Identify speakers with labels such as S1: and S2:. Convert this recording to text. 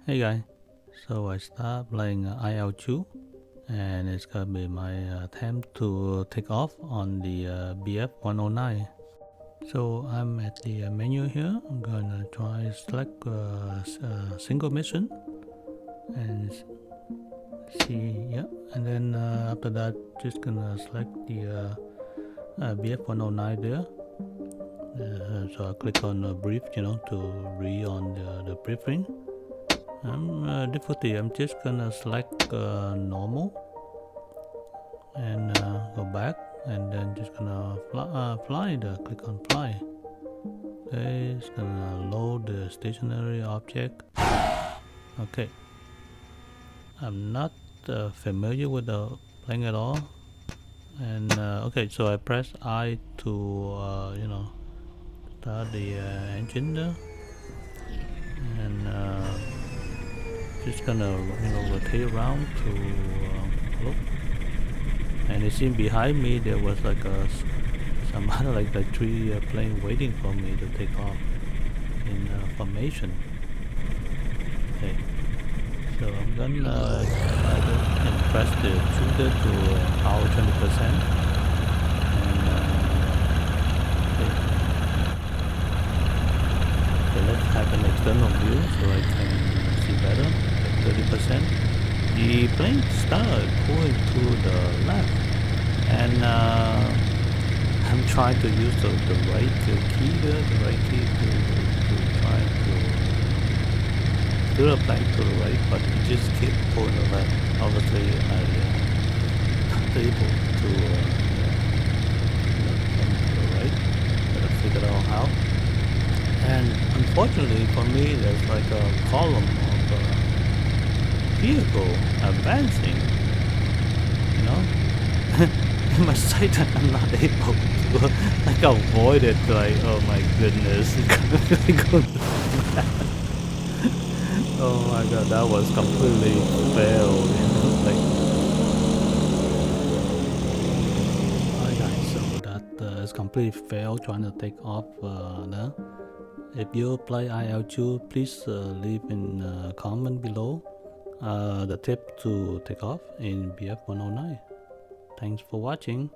S1: Hey guys, so I start playing IL2 and it's gonna be my attempt to take off on the Bf-109. So I'm at the menu here. I'm gonna try select single mission and see, yeah, and then after that just gonna select the Bf-109 there. So I click on brief, to read on the briefing. Difficulty, I'm just gonna select normal and go back and then just gonna fly, click on fly. Okay, it's gonna load the stationary object. Okay, I'm not familiar with the plane at all, and okay, so I press I to start the engine there, and just gonna rotate around to look. And it seemed behind me there was like some other like the three plane waiting for me to take off in formation. Okay, so I'm gonna try to press the shooter to power 20%. And okay, let's have an external view so I can see better. 30%. The plane started going to the left, and I'm trying to use the right key there, the right key to try to do the plane to the right, but it just kept going to the left. Obviously, I'm not able to to the right. Gotta figure out how. And unfortunately for me, there's like a column of vehicle advancing, in my sight. I'm not able to like avoid it. Like, oh my goodness, oh my god, that was completely failed. Like, alright guys, so that is completely failed trying to take off there. If you play IL2, please leave in comment below the tip to take off in Bf-109. Thanks for watching.